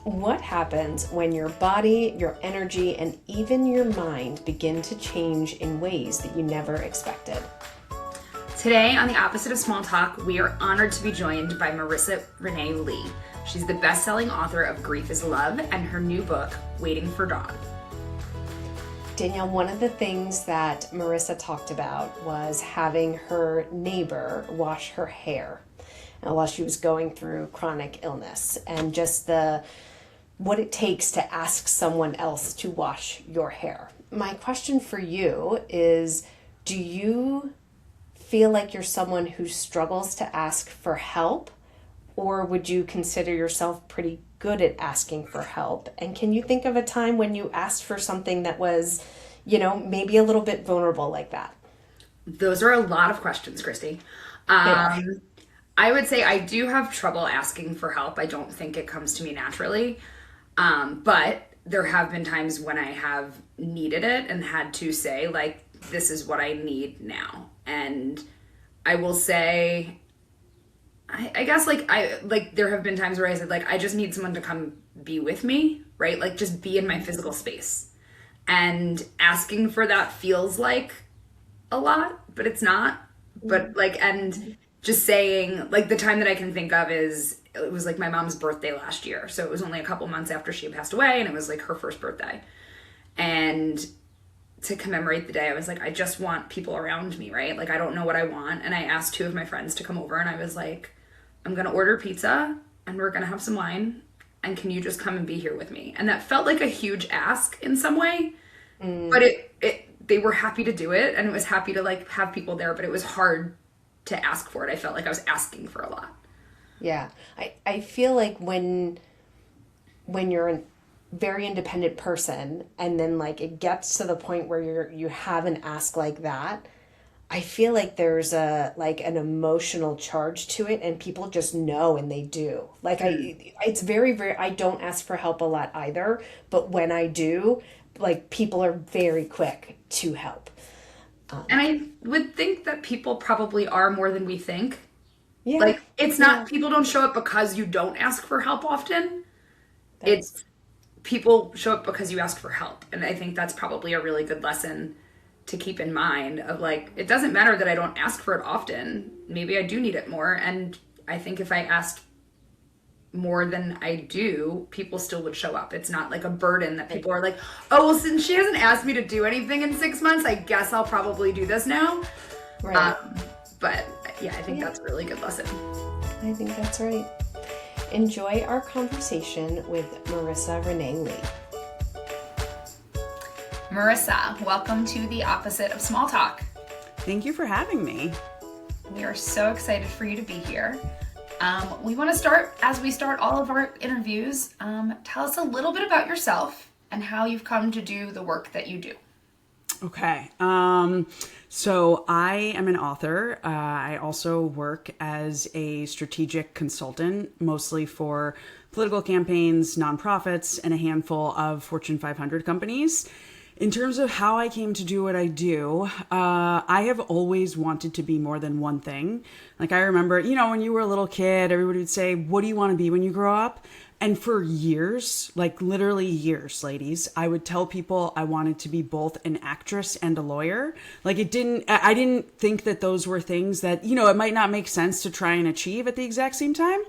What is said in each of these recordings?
What happens when your body, your energy, and even your mind begin to change in ways that you never expected? Today on The Opposite of Small Talk, we are honored to be joined by Marisa Renee Lee. She's the best-selling author of Grief is Love and her new book, Waiting for Dawn. Danielle, one of the things that Marisa talked about was having her neighbor wash her hair while she was going through chronic illness, and just what it takes to ask someone else to wash your hair. My question for you is, do you feel like you're someone who struggles to ask for help, or would you consider yourself pretty good at asking for help? And can you think of a time when you asked for something that was, maybe a little bit vulnerable like that? Those are a lot of questions, Kristy. I would say I do have trouble asking for help. I don't think it comes to me naturally. But there have been times when I have needed it and had to say, like, this is what I need now. And I will say, I guess, there have been times where I said, like, I just need someone to come be with me, right? Like, just be in my physical space. And asking for that feels like a lot, but it's not. But, and just saying, like, the time that I can think of is, it was like my mom's birthday last year. So it was only a couple months after she had passed away, and it was like her first birthday. And to commemorate the day, I was like, I just want people around me, right? Like, I don't know what I want. And I asked two of my friends to come over, and I was like, I'm going to order pizza and we're going to have some wine. And can you just come and be here with me? And that felt like a huge ask in some way, but they were happy to do it. And it was happy to, like, have people there, but it was hard to ask for it. I felt like I was asking for a lot. Yeah. I feel like when you're a very independent person and then, like, it gets to the point where you have an ask like that, I feel like there's an emotional charge to it, and people just know, and they do. Like, it's very, very, I don't ask for help a lot either, but when I do, like, people are very quick to help. And I would think that people probably are more than we think. Yeah. Like, it's not, people don't show up because you don't ask for help often. It's people show up because you ask for help. And I think that's probably a really good lesson to keep in mind of, like, it doesn't matter that I don't ask for it often. Maybe I do need it more. And I think if I asked more than I do, people still would show up. It's not like a burden that people are like, oh, well, since she hasn't asked me to do anything in 6 months, I guess I'll probably do this now. Right. But yeah, I think that's a really good lesson. I think that's right. Enjoy our conversation with Marisa Renee Lee. Marisa, welcome to The Opposite of Small Talk. Thank you for having me. We are so excited for you to be here. We want to start, as we start all of our interviews, tell us a little bit about yourself and how you've come to do the work that you do. Okay. So I am an author. I also work as a strategic consultant, mostly for political campaigns, nonprofits, and a handful of Fortune 500 companies. In terms of how I came to do what I do, I have always wanted to be more than one thing. Like, I remember, when you were a little kid, everybody would say, what do you want to be when you grow up? And for years, like literally years, ladies, I would tell people I wanted to be both an actress and a lawyer. Like, I didn't think that those were things that, it might not make sense to try and achieve at the exact same time.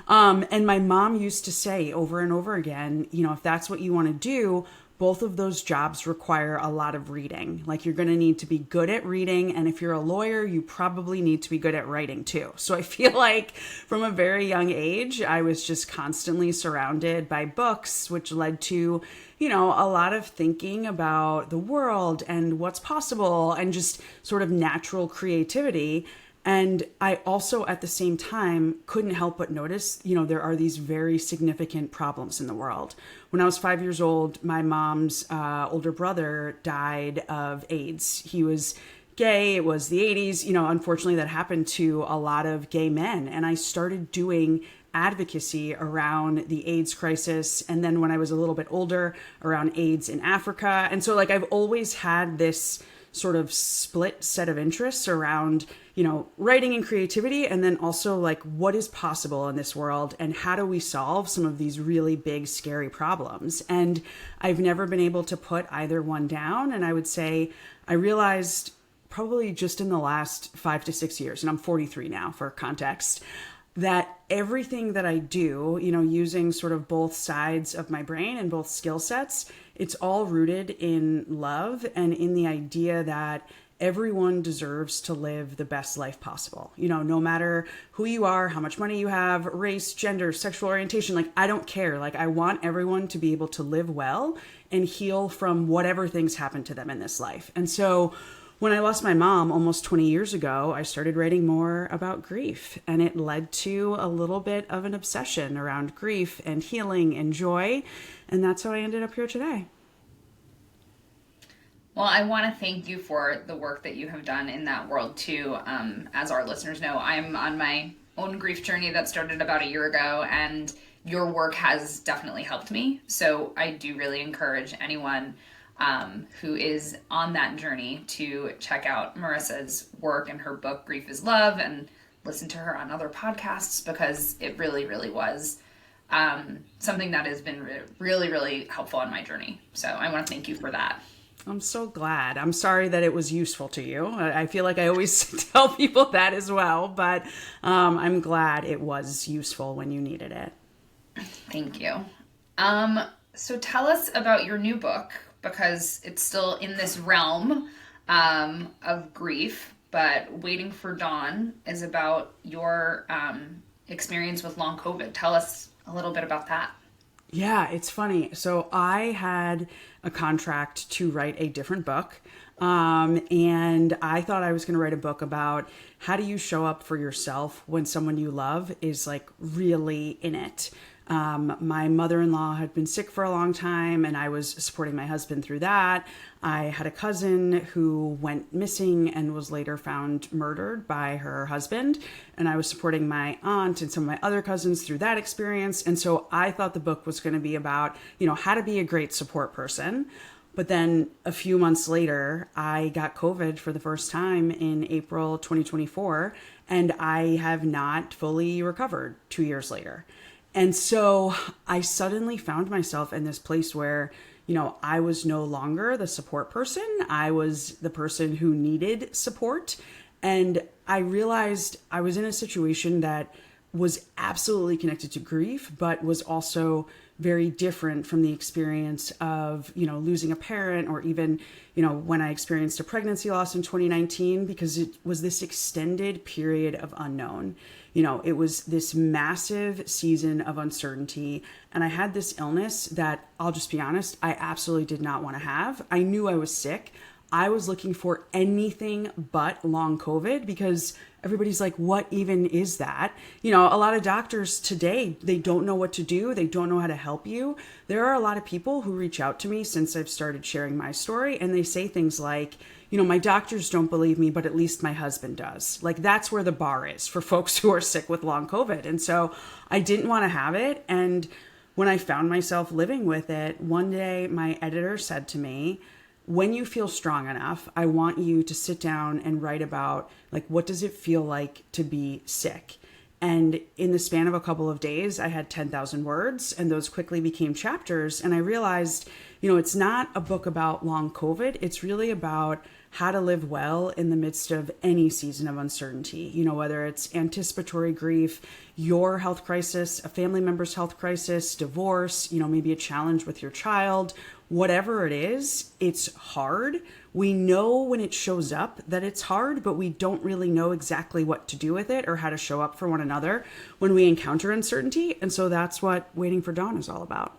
And my mom used to say over and over again, if that's what you want to do, both of those jobs require a lot of reading. Like, you're going to need to be good at reading. And if you're a lawyer, you probably need to be good at writing too. So I feel like from a very young age, I was just constantly surrounded by books, which led to, a lot of thinking about the world and what's possible and just sort of natural creativity. And I also, at the same time, couldn't help but notice, there are these very significant problems in the world. When I was 5 years old, my mom's older brother died of AIDS. He was gay. It was the 80s. Unfortunately, that happened to a lot of gay men. And I started doing advocacy around the AIDS crisis. And then when I was a little bit older, around AIDS in Africa. And so, I've always had this sort of split set of interests around, writing and creativity, and then also like what is possible in this world and how do we solve some of these really big, scary problems. And I've never been able to put either one down. And I would say I realized probably just in the last 5 to 6 years, and I'm 43 now for context, that everything that I do, using sort of both sides of my brain and both skill sets, it's all rooted in love and in the idea that everyone deserves to live the best life possible. No matter who you are, how much money you have, race, gender, sexual orientation, like I don't care. Like I want everyone to be able to live well and heal from whatever things happen to them in this life. And so when I lost my mom almost 20 years ago, I started writing more about grief, and it led to a little bit of an obsession around grief and healing and joy. And that's how I ended up here today. Well, I want to thank you for the work that you have done in that world too. As our listeners know, I'm on my own grief journey that started about a year ago, and your work has definitely helped me. So I do really encourage anyone who is on that journey to check out Marisa's work and her book, Grief is Love, and listen to her on other podcasts, because it really, really was something that has been really, really helpful on my journey. So I want to thank you for that. I'm so glad. I'm sorry that it was useful to you. I feel like I always tell people that as well, but I'm glad it was useful when you needed it. Thank you. So tell us about your new book, because it's still in this realm of grief, but Waiting for Dawn is about your experience with long COVID. Tell us a little bit about that. Yeah, it's funny. So I had a contract to write a different book. And I thought I was going to write a book about how do you show up for yourself when someone you love is like really in it. My mother-in-law had been sick for a long time, and I was supporting my husband through that. I had a cousin who went missing and was later found murdered by her husband, and I was supporting my aunt and some of my other cousins through that experience. And so I thought the book was going to be about, how to be a great support person. But then a few months later, I got COVID for the first time in April 2024, and I have not fully recovered 2 years later. And so I suddenly found myself in this place where, I was no longer the support person. I was the person who needed support. And I realized I was in a situation that was absolutely connected to grief, but was also very different from the experience of, losing a parent, or even, when I experienced a pregnancy loss in 2019, because it was this extended period of unknown. It was this massive season of uncertainty. And I had this illness that, I'll just be honest, I absolutely did not want to have. I knew I was sick. I was looking for anything but long COVID, because everybody's like, what even is that? A lot of doctors today, they don't know what to do. They don't know how to help you. There are a lot of people who reach out to me since I've started sharing my story, and they say things like, my doctors don't believe me, but at least my husband does. Like, that's where the bar is for folks who are sick with long COVID. And so I didn't want to have it. And when I found myself living with it, one day my editor said to me, when you feel strong enough, I want you to sit down and write about, like, what does it feel like to be sick? And in the span of a couple of days, I had 10,000 words, and those quickly became chapters. And I realized, it's not a book about long COVID. It's really about how to live well in the midst of any season of uncertainty, whether it's anticipatory grief, your health crisis, a family member's health crisis, divorce, maybe a challenge with your child, whatever it is, it's hard. We know when it shows up that it's hard, but we don't really know exactly what to do with it or how to show up for one another when we encounter uncertainty. And so that's what Waiting for Dawn is all about.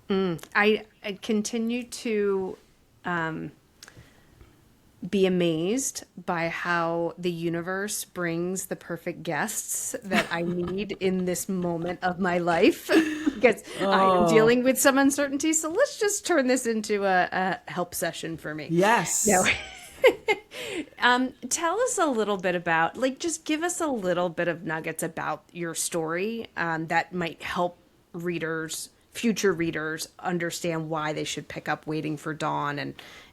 I continue to be amazed by how the universe brings the perfect guests that I need in this moment of my life, because I am dealing with some uncertainty. So let's just turn this into a help session for me. Yes. No. Tell us a little bit about, just give us a little bit of nuggets about your story that might help readers future readers understand why they should pick up Waiting for Dawn,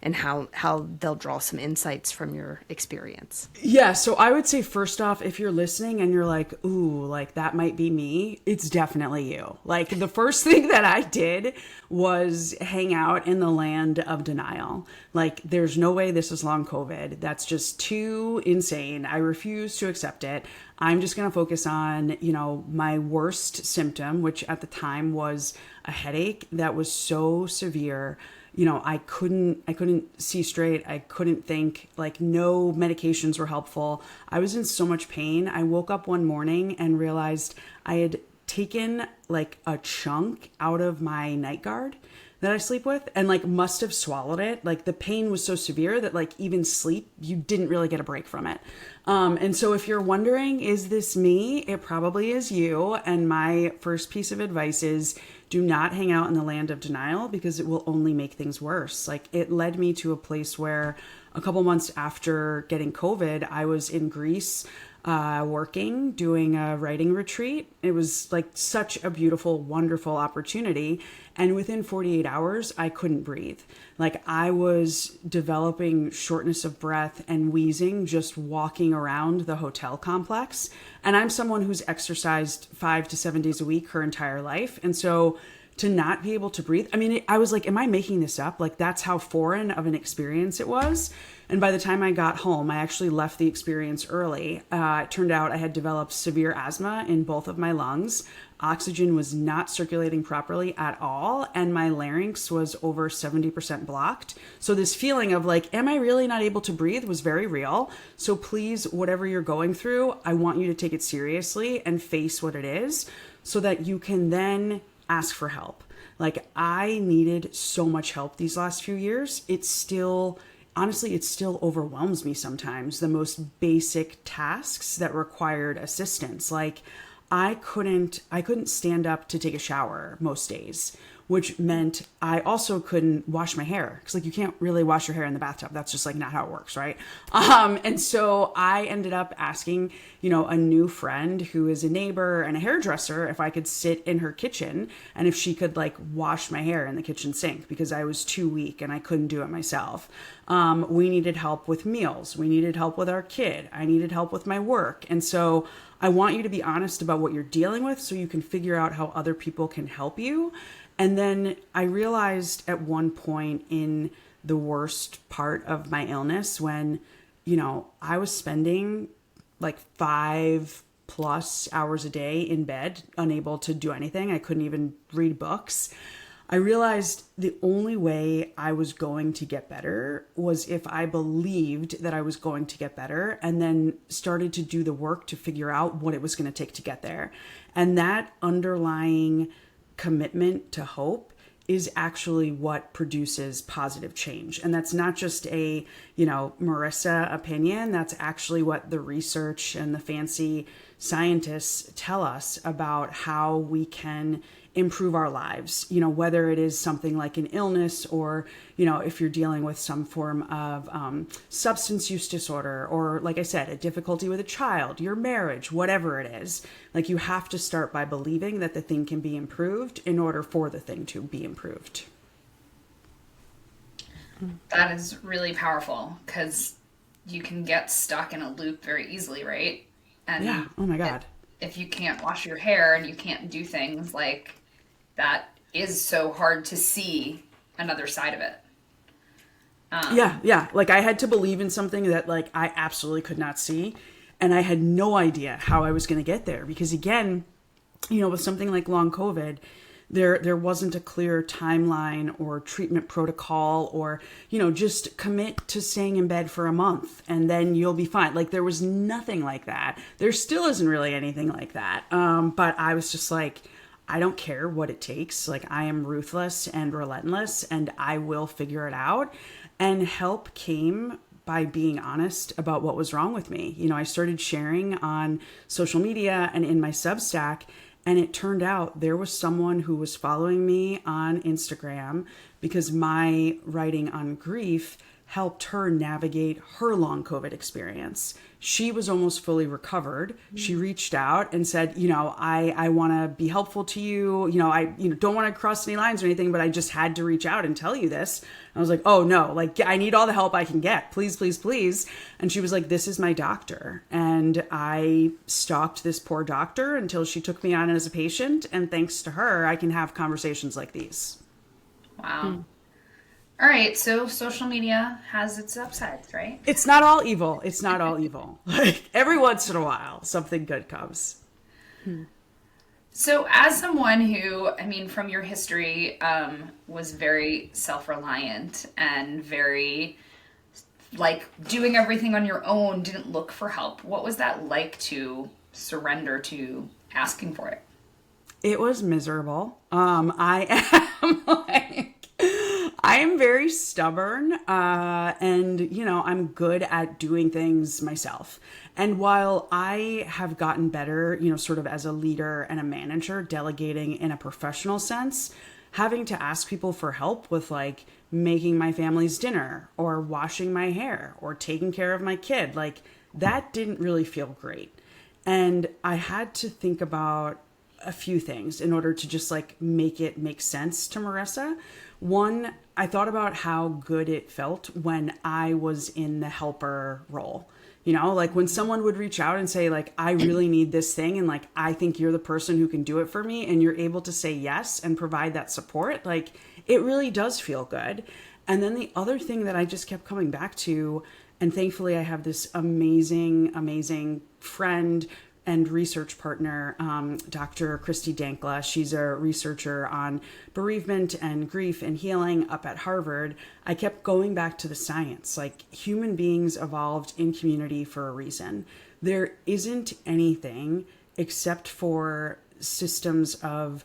and how they'll draw some insights from your experience. Yeah, so I would say first off, if you're listening and you're like, ooh, like that might be me, it's definitely you. Like the first thing that I did was hang out in the land of denial. Like there's no way this is long COVID. That's just too insane. I refuse to accept it. I'm just going to focus on, my worst symptom, which at the time was a headache that was so severe. I couldn't see straight. I couldn't think. Like no medications were helpful. I was in so much pain. I woke up one morning and realized I had taken like a chunk out of my night guard that I sleep with, and like must have swallowed it. Like the pain was so severe that like even sleep, you didn't really get a break from it. And so if you're wondering, is this me? It probably is you. And my first piece of advice is do not hang out in the land of denial, because it will only make things worse. Like it led me to a place where a couple months after getting COVID, I was in Greece working, doing a writing retreat. It was like such a beautiful, wonderful opportunity. And within 48 hours, I couldn't breathe. Like I was developing shortness of breath and wheezing just walking around the hotel complex. And I'm someone who's exercised 5 to 7 days a week her entire life. And so to not be able to breathe, I mean, I was like, am I making this up? Like that's how foreign of an experience it was. And by the time I got home, I actually left the experience early. It turned out I had developed severe asthma in both of my lungs. Oxygen was not circulating properly at all. And my larynx was over 70% blocked. So this feeling of like, am I really not able to breathe was very real. So please, whatever you're going through, I want you to take it seriously and face what it is so that you can then ask for help. Like I needed so much help these last few years. Honestly, it still overwhelms me sometimes, the most basic tasks that required assistance. Like I couldn't stand up to take a shower most days, which meant I also couldn't wash my hair, because like you can't really wash your hair in the bathtub. That's just like not how it works, right? And so I ended up asking, a new friend who is a neighbor and a hairdresser if I could sit in her kitchen and if she could like wash my hair in the kitchen sink, because I was too weak and I couldn't do it myself. We needed help with meals. We needed help with our kid. I needed help with my work. And so I want you to be honest about what you're dealing with so you can figure out how other people can help you. And then I realized at one point in the worst part of my illness when, I was spending like 5+ hours a day in bed, unable to do anything. I couldn't even read books. I realized the only way I was going to get better was if I believed that I was going to get better, and then started to do the work to figure out what it was going to take to get there. And that underlying commitment to hope is actually what produces positive change. And that's not just a, Marisa opinion. That's actually what the research and the fancy scientists tell us about how we can improve our lives, whether it is something like an illness or, if you're dealing with some form of substance use disorder, or like I said, a difficulty with a child, your marriage, whatever it is. Like you have to start by believing that the thing can be improved in order for the thing to be improved. That is really powerful, because you can get stuck in a loop very easily, right? And yeah. Oh my God. If you can't wash your hair and you can't do things like that, is so hard to see another side of it. Yeah. Like I had to believe in something that like I absolutely could not see. And I had no idea how I was going to get there, because again, with something like long COVID, there wasn't a clear timeline or treatment protocol or, just commit to staying in bed for a month and then you'll be fine. Like there was nothing like that. There still isn't really anything like that. But I was just like, I don't care what it takes. Like I am ruthless and relentless and I will figure it out. And help came by being honest about what was wrong with me. I started sharing on social media and in my Substack. And it turned out there was someone who was following me on Instagram because my writing on grief helped her navigate her long COVID experience. She was almost fully recovered. She reached out and said, I want to be helpful to you. I don't want to cross any lines or anything, but I just had to reach out and tell you this. I was like, oh no, like I need all the help I can get. Please, please, please. And she was like, this is my doctor. And I stalked this poor doctor until she took me on as a patient. And thanks to her, I can have conversations like these. Wow. All right, so social media has its upsides, right? It's not all evil. It's not all evil. Like every once in a while, something good comes. So as someone who, from your history, was very self-reliant and very, doing everything on your own, didn't look for help. What was that like to surrender to asking for it? It was miserable. I am very stubborn, and, I'm good at doing things myself. And while I have gotten better, sort of as a leader and a manager, delegating in a professional sense, having to ask people for help with making my family's dinner or washing my hair or taking care of my kid, that didn't really feel great. And I had to think about a few things in order to just make it make sense to Marisa. One, I thought about how good it felt when I was in the helper role. When someone would reach out and say I really need this thing and I think you're the person who can do it for me, and you're able to say yes and provide that support, it really does feel good. And then the other thing that I just kept coming back to, and thankfully I have this amazing friend and research partner, Dr. Kristy Dankla. She's a researcher on bereavement and grief and healing up at Harvard. I kept going back to the science. Human beings evolved in community for a reason. There isn't anything except for systems of,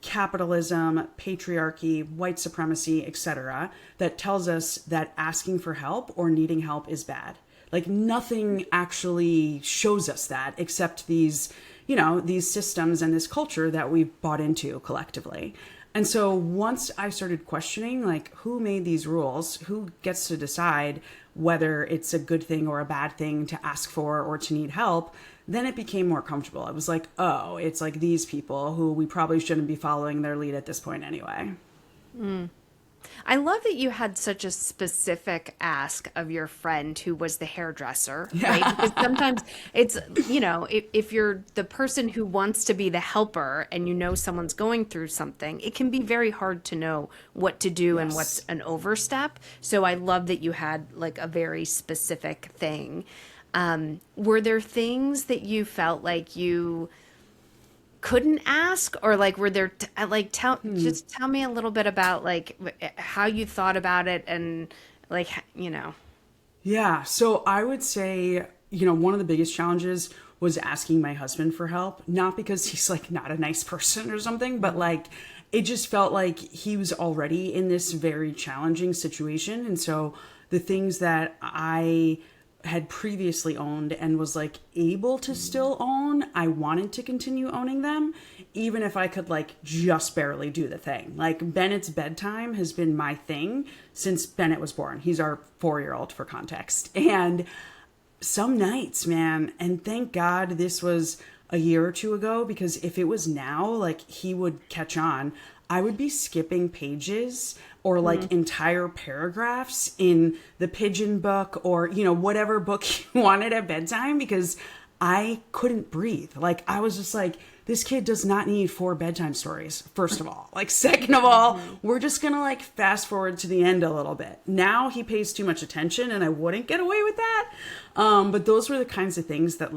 capitalism, patriarchy, white supremacy, etc., that tells us that asking for help or needing help is bad. Nothing actually shows us that except these systems and this culture that we've bought into collectively. And so once I started questioning, who made these rules, who gets to decide whether it's a good thing or a bad thing to ask for or to need help, then it became more comfortable. I was like, oh, it's these people who we probably shouldn't be following their lead at this point anyway. I love that you had such a specific ask of your friend who was the hairdresser, right? Because sometimes it's, if you're the person who wants to be the helper and someone's going through something, it can be very hard to know what to do and what's an overstep. So I love that you had a very specific thing. Were there things that you felt like you couldn't ask, or were there just tell me a little bit about how you thought about it and Yeah, so I would say one of the biggest challenges was asking my husband for help, not because he's not a nice person or something, but it just felt like he was already in this very challenging situation. And so the things that I had previously owned and was able to still own, I wanted to continue owning them, even if I could just barely do the thing. Bennett's bedtime has been my thing since Bennett was born. He's our 4-year-old for context. And some nights, man, and thank God this was a year or two ago, because if it was now, he would catch on. I would be skipping pages or entire paragraphs in the Pigeon book or, whatever book you wanted at bedtime, because I couldn't breathe. I was just this kid does not need 4 bedtime stories, first of all. Second of all, we're just going to fast forward to the end a little bit. Now he pays too much attention and I wouldn't get away with that. But those were the kinds of things that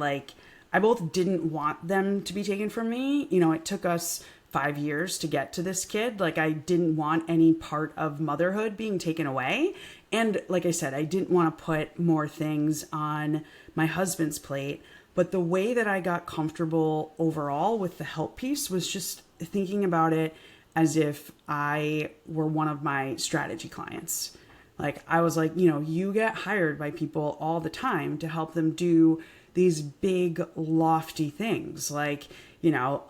I both didn't want them to be taken from me. It took us 5 years to get to this kid. I didn't want any part of motherhood being taken away. And like I said, I didn't want to put more things on my husband's plate. But the way that I got comfortable overall with the help piece was just thinking about it as if I were one of my strategy clients. I was you get hired by people all the time to help them do these big, lofty things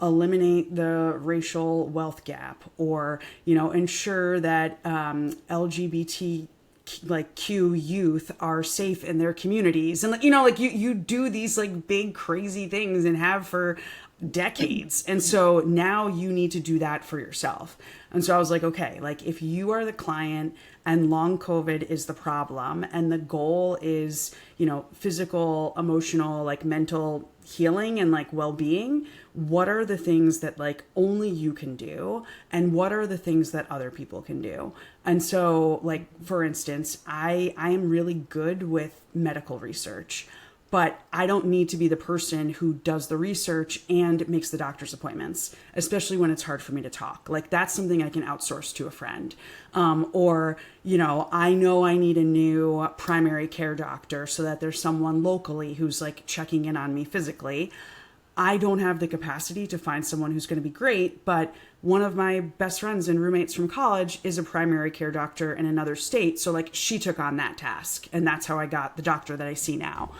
eliminate the racial wealth gap or, ensure that LGBTQ LGBTQ youth are safe in their communities. And, like, you know, like you do these like big crazy things and have for decades. And so now you need to do that for yourself. And so I was like, okay, like if you are the client and long COVID is the problem and the goal is, you know, physical, emotional, like mental healing and like well-being, what are the things that like only you can do and what are the things that other people can do? And so, like, for instance, I am really good with medical research, but I don't need to be the person who does the research and makes the doctor's appointments, especially when it's hard for me to talk. Like, that's something I can outsource to a friend. Or, you know I need a new primary care doctor so that there's someone locally who's like checking in on me physically. I don't have the capacity to find someone who's going to be great, but one of my best friends and roommates from college is a primary care doctor in another state. So like she took on that task and that's how I got the doctor that I see now.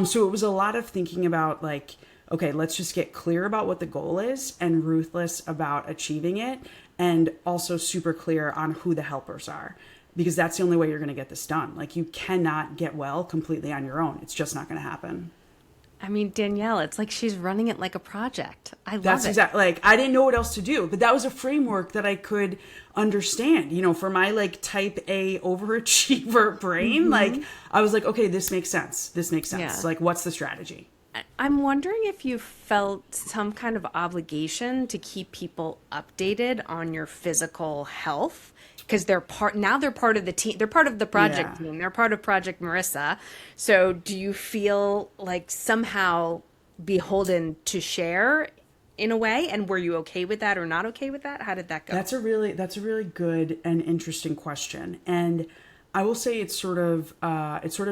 So it was a lot of thinking about like, okay, let's just get clear about what the goal is and ruthless about achieving it. And also super clear on who the helpers are, because that's the only way you're going to get this done. Like you cannot get well completely on your own. It's just not going to happen. I mean, Danielle, it's like she's running it like a project. I love That's it. exactly, like, I didn't know what else to do, but that was a framework that I could understand, you know, for my like type A overachiever brain. Like, I was like, okay, this makes sense. This makes sense. Yeah. Like, what's the strategy? I'm wondering if you felt some kind of obligation to keep people updated on your physical health, because they're part of the team. They're part of the project team. They're part of Project Marisa. So do you feel like somehow beholden to share in a way? And were you okay with that or not okay with that? How did that go? That's a really good and interesting question. And I will say it sort of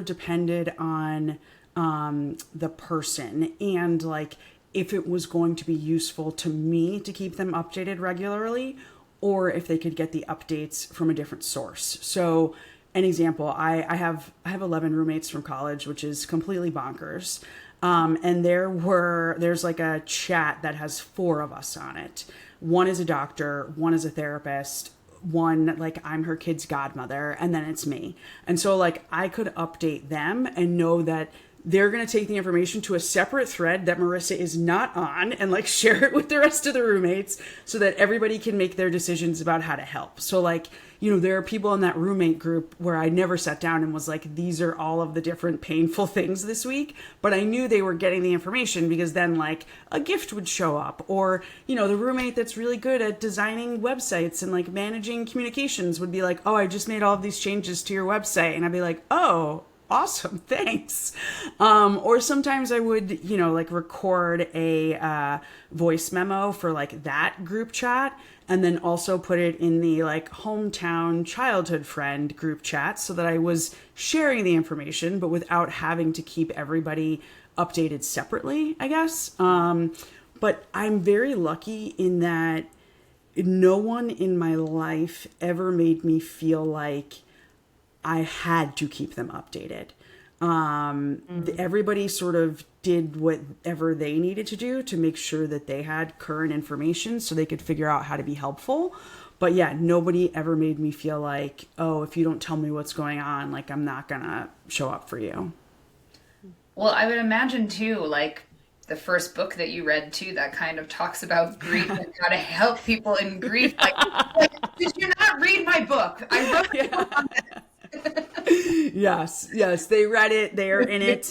depended on the person and like if it was going to be useful to me to keep them updated regularly or if they could get the updates from a different source. So an example, I have 11 roommates from college, which is completely bonkers. And there's like a chat that has 4 of us on it. One is a doctor, one is a therapist, one, like I'm her kid's godmother, and then it's me. And so like I could update them and know that they're going to take the information to a separate thread that Marisa is not on and like share it with the rest of the roommates so that everybody can make their decisions about how to help. So like, you know, there are people in that roommate group where I never sat down and was like, these are all of the different painful things this week, but I knew they were getting the information because then like a gift would show up, or, you know, the roommate that's really good at designing websites and like managing communications would be like, oh, I just made all of these changes to your website. And I'd be like, oh, awesome, thanks. Or sometimes I would, you know, like record a voice memo for like that group chat and then also put it in the like hometown childhood friend group chat so that I was sharing the information, but without having to keep everybody updated separately, I guess. But I'm very lucky in that no one in my life ever made me feel like I had to keep them updated. Everybody sort of did whatever they needed to do to make sure that they had current information so they could figure out how to be helpful. But yeah, nobody ever made me feel like, oh, if you don't tell me what's going on, like I'm not gonna show up for you. Well, I would imagine too, like the first book that you read too, that kind of talks about grief and how to help people in grief. Like, did you not read my book? I wrote a book on that. Yes, they read it, they are in it.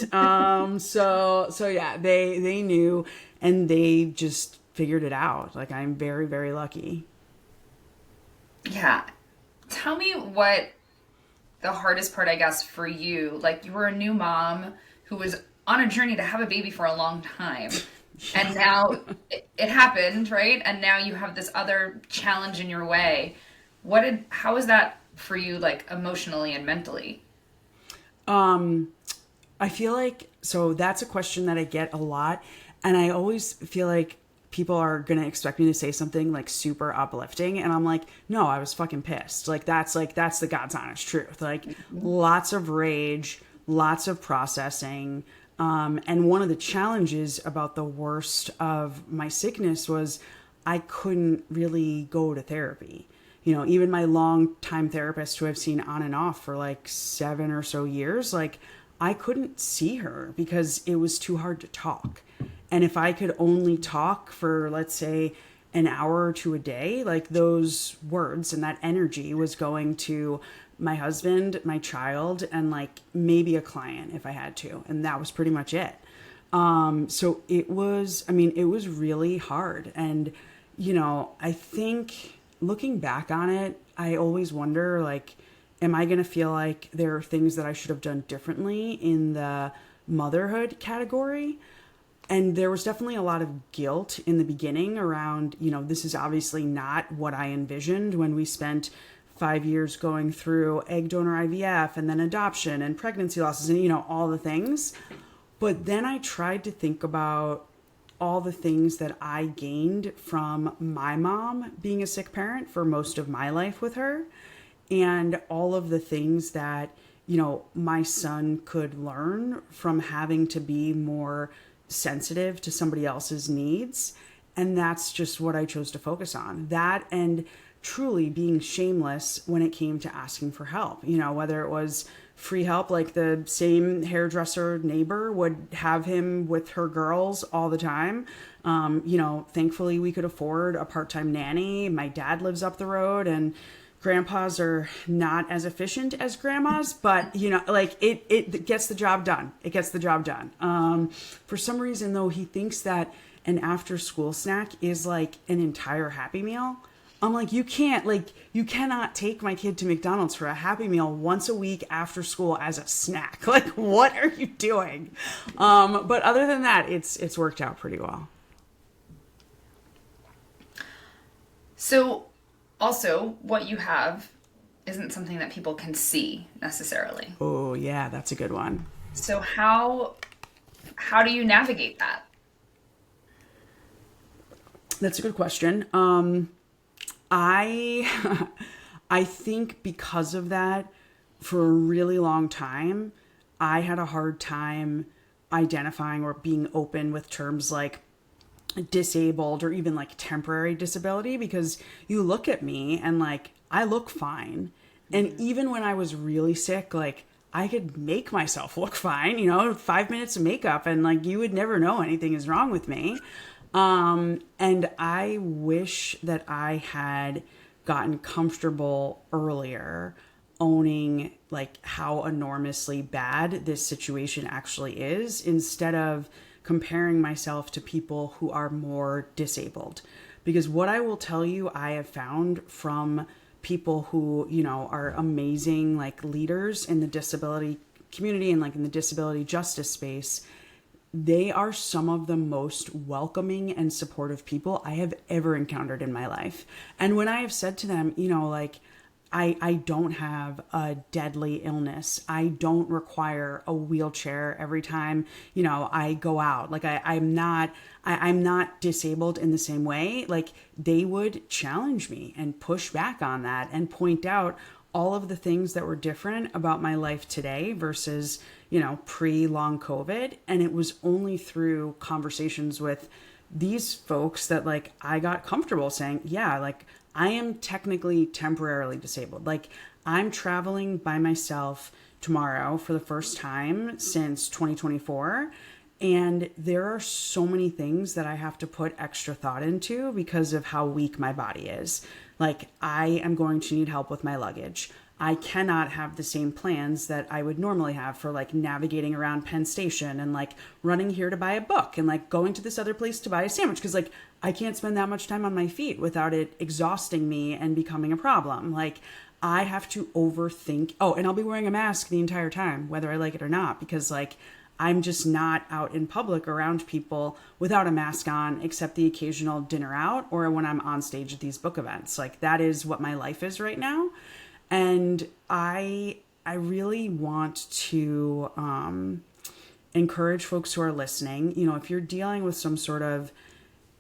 So yeah, they knew and they just figured it out. Like I'm very, very lucky. Yeah. Tell me what the hardest part, I guess, for you, like you were a new mom who was on a journey to have a baby for a long time. And now it happened, right? And now you have this other challenge in your way. How is that for you, like emotionally and mentally? I feel like, so that's a question that I get a lot. And I always feel like people are going to expect me to say something like super uplifting. And I'm like, no, I was fucking pissed. That's the God's honest truth. Like lots of rage, lots of processing. And one of the challenges about the worst of my sickness was I couldn't really go to therapy. even my long-time therapist who I've seen on and off for like 7 or so years, like I couldn't see her because it was too hard to talk. And if I could only talk for, let's say, an hour or two a day, like those words and that energy was going to my husband, my child, and like maybe a client if I had to. And that was pretty much it. So it was really hard. And, I think looking back on it, I always wonder, like, am I going to feel like there are things that I should have done differently in the motherhood category? And there was definitely a lot of guilt in the beginning around, this is obviously not what I envisioned when we spent 5 years going through egg donor IVF and then adoption and pregnancy losses and, all the things. But then I tried to think about all the things that I gained from my mom being a sick parent for most of my life with her, and all of the things that, my son could learn from having to be more sensitive to somebody else's needs. And that's just what I chose to focus on. That and truly being shameless when it came to asking for help, whether it was free help, like the same hairdresser neighbor would have him with her girls all the time. Thankfully we could afford a part-time nanny. My dad lives up the road, and grandpas are not as efficient as grandmas, but it gets the job done. It gets the job done. For some reason though, he thinks that an after school snack is like an entire Happy Meal. I'm like, you cannot take my kid to McDonald's for a Happy Meal once a week after school as a snack. Like, what are you doing? But other than that, it's worked out pretty well. So also what you have isn't something that people can see necessarily. Oh yeah, that's a good one. So how do you navigate that? That's a good question. I think because of that, for a really long time, I had a hard time identifying or being open with terms like disabled or even like temporary disability, because you look at me and like I look fine. And even when I was really sick, like I could make myself look fine, 5 minutes of makeup and like you would never know anything is wrong with me. And I wish that I had gotten comfortable earlier owning like how enormously bad this situation actually is, instead of comparing myself to people who are more disabled. Because what I will tell you, I have found from people who, are amazing like leaders in the disability community and like in the disability justice space, they are some of the most welcoming and supportive people I have ever encountered in my life. And when I have said to them, I don't have a deadly illness. I don't require a wheelchair every time, I go out. Like I'm not disabled in the same way. Like they would challenge me and push back on that and point out all of the things that were different about my life today versus, pre-long COVID. And it was only through conversations with these folks that like I got comfortable saying, yeah, like I am technically temporarily disabled. Like I'm traveling by myself tomorrow for the first time since 2024. And there are so many things that I have to put extra thought into because of how weak my body is. Like I am going to need help with my luggage. I cannot have the same plans that I would normally have for like navigating around Penn Station and like running here to buy a book and like going to this other place to buy a sandwich. Cause like I can't spend that much time on my feet without it exhausting me and becoming a problem. Like I have to overthink. Oh, and I'll be wearing a mask the entire time, whether I like it or not, because like I'm just not out in public around people without a mask on, except the occasional dinner out or when I'm on stage at these book events. Like that is what my life is right now. And I really want to encourage folks who are listening, if you're dealing with some sort of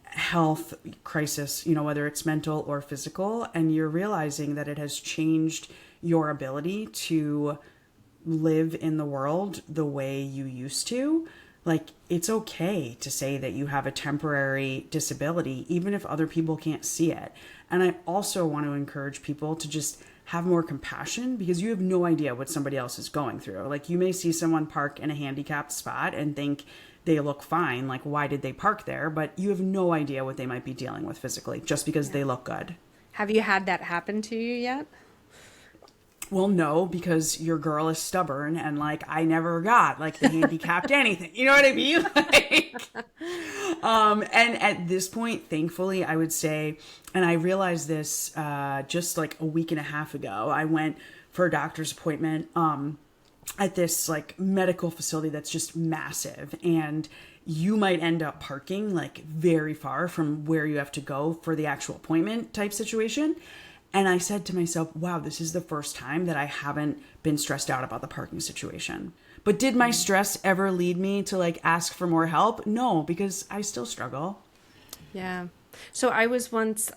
health crisis, whether it's mental or physical, and you're realizing that it has changed your ability to live in the world the way you used to, like, it's okay to say that you have a temporary disability, even if other people can't see it. And I also want to encourage people to just have more compassion, because you have no idea what somebody else is going through. Like, you may see someone park in a handicapped spot and think they look fine. Like, why did they park there? But you have no idea what they might be dealing with physically just because they look good. Have you had that happen to you yet? Well, no, because your girl is stubborn, and like, I never got like the handicapped anything. You know what I mean? Like, and at this point, thankfully, I would say, and I realized this just like a week and a half ago, I went for a doctor's appointment at this like medical facility that's just massive, and you might end up parking like very far from where you have to go for the actual appointment type situation. And I said to myself, wow, this is the first time that I haven't been stressed out about the parking situation. But did my stress ever lead me to like ask for more help? No, because I still struggle. Yeah. So I was once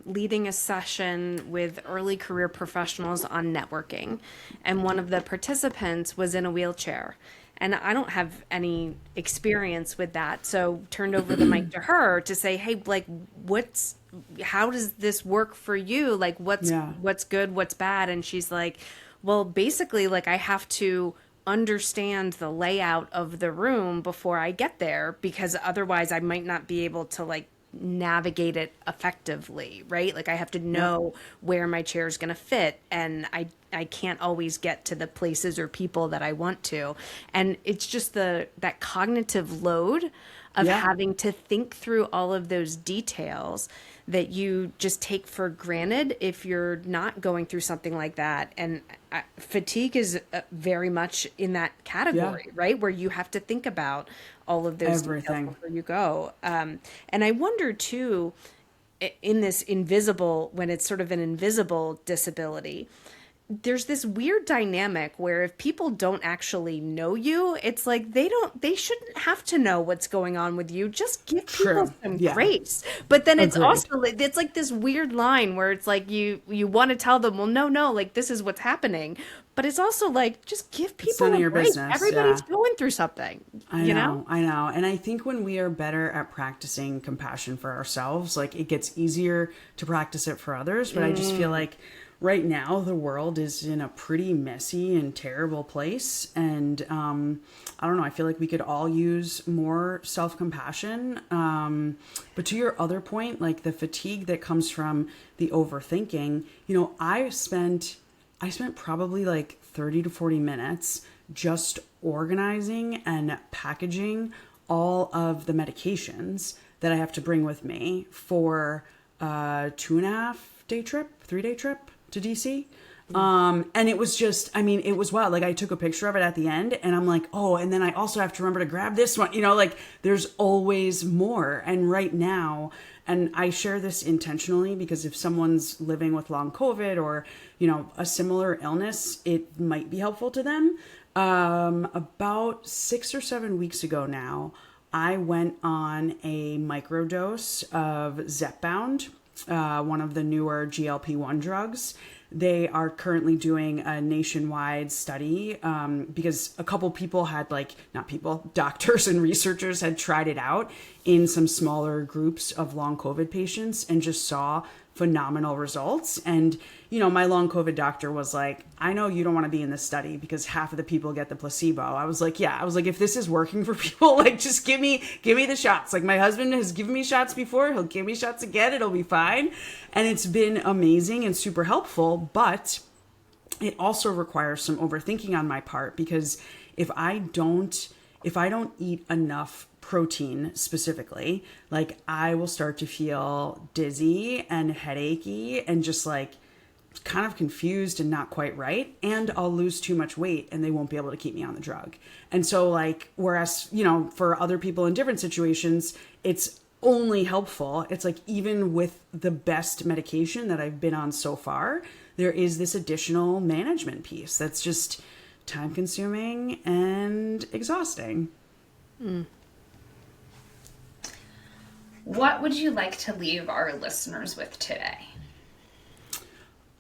leading a session with early career professionals on networking, and one of the participants was in a wheelchair. And I don't have any experience with that. So turned over the mic to her to say, hey, like, how does this work for you? Like, what's good, what's bad? And she's like, well, basically, like, I have to understand the layout of the room before I get there, because otherwise I might not be able to like navigate it effectively, right? Like, I have to know where my chair is going to fit, and I can't always get to the places or people that I want to. And it's just that cognitive load of having to think through all of those details that you just take for granted if you're not going through something like that. And fatigue is very much in that category, right? Where you have to think about all of those details before you go. And I wonder too, in this invisible, when it's sort of an invisible disability, there's this weird dynamic where if people don't actually know you, it's like they shouldn't have to know what's going on with you. Just give people some grace. But then it's also, it's like this weird line where it's like you want to tell them, well, no, like, this is what's happening. But it's also like, just give people a break. Everybody's going through something. I know. And I think when we are better at practicing compassion for ourselves, like, it gets easier to practice it for others. But I just feel like right now the world is in a pretty messy and terrible place. And I don't know, I feel like we could all use more self-compassion. But to your other point, like the fatigue that comes from the overthinking, you know, I spent probably like 30 to 40 minutes just organizing and packaging all of the medications that I have to bring with me for a 3-day trip to DC. And it was just, I mean, it was wild. Like, I took a picture of it at the end, and I'm like, oh, and then I also have to remember to grab this one, you know, like, there's always more. And right now, and I share this intentionally because if someone's living with long COVID or, you know, a similar illness, it might be helpful to them. About 6 or 7 weeks ago now, I went on a microdose of Zepbound, one of the newer GLP-1 drugs. They are currently doing a nationwide study because a couple people had doctors and researchers had tried it out in some smaller groups of long COVID patients and just saw phenomenal results. And, you know, my long COVID doctor was like, I know you don't want to be in this study because half of the people get the placebo. I was like, if this is working for people, like, just give me the shots. Like, my husband has given me shots before. He'll give me shots again. It'll be fine. And it's been amazing and super helpful, but it also requires some overthinking on my part, because if I don't eat enough protein specifically, like, I will start to feel dizzy and headachy and just like kind of confused and not quite right. And I'll lose too much weight and they won't be able to keep me on the drug. And so, like, whereas, you know, for other people in different situations, it's only helpful. It's like, even with the best medication that I've been on so far, there is this additional management piece that's just time consuming and exhausting. What would you like to leave our listeners with today?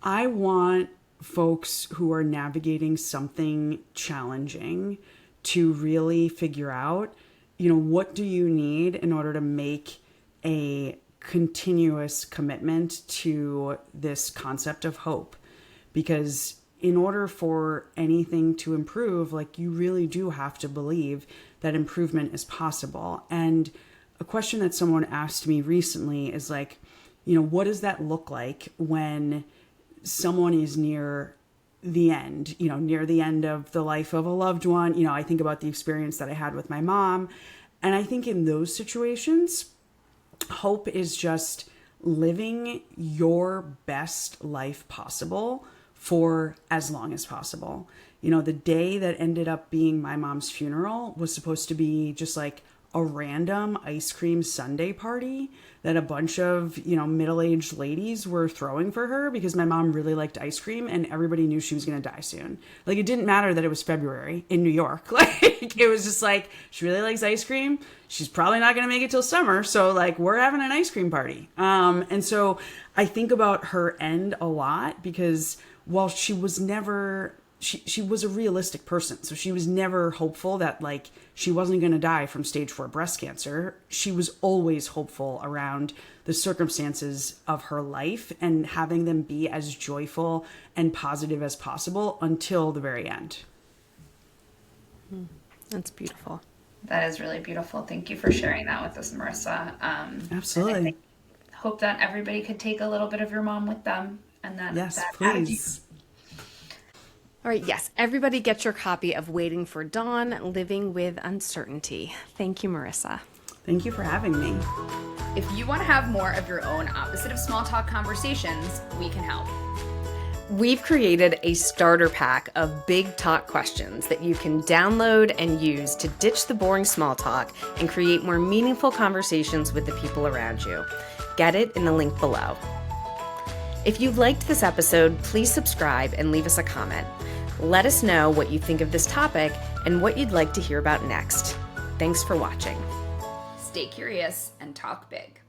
I want folks who are navigating something challenging to really figure out what do you need in order to make a continuous commitment to this concept of hope? Because in order for anything to improve, like, you really do have to believe that improvement is possible. And a question that someone asked me recently is like, what does that look like when someone is near the end, near the end of the life of a loved one? I think about the experience that I had with my mom. And I think in those situations, hope is just living your best life possible for as long as possible. The day that ended up being my mom's funeral was supposed to be just like a random ice cream sundae party that a bunch of, middle-aged ladies were throwing for her because my mom really liked ice cream and everybody knew she was going to die soon. Like, it didn't matter that it was February in New York. Like, it was just like, she really likes ice cream. She's probably not going to make it till summer. So, like, we're having an ice cream party. And so I think about her end a lot because while she was never... She was a realistic person. So she was never hopeful that, like, she wasn't going to die from stage 4 breast cancer. She was always hopeful around the circumstances of her life and having them be as joyful and positive as possible until the very end. That's beautiful. That is really beautiful. Thank you for sharing that with us, Marisa. Absolutely. Hope that everybody could take a little bit of your mom with them. And that, yes, that please. attitude. All right, yes, everybody get your copy of Waiting for Dawn, Living with Uncertainty. Thank you, Marisa. Thank you for having me. If you want to have more of your own opposite of small talk conversations, we can help. We've created a starter pack of big talk questions that you can download and use to ditch the boring small talk and create more meaningful conversations with the people around you. Get it in the link below. If you liked this episode, please subscribe and leave us a comment. Let us know what you think of this topic and what you'd like to hear about next. Thanks for watching. Stay curious and talk big.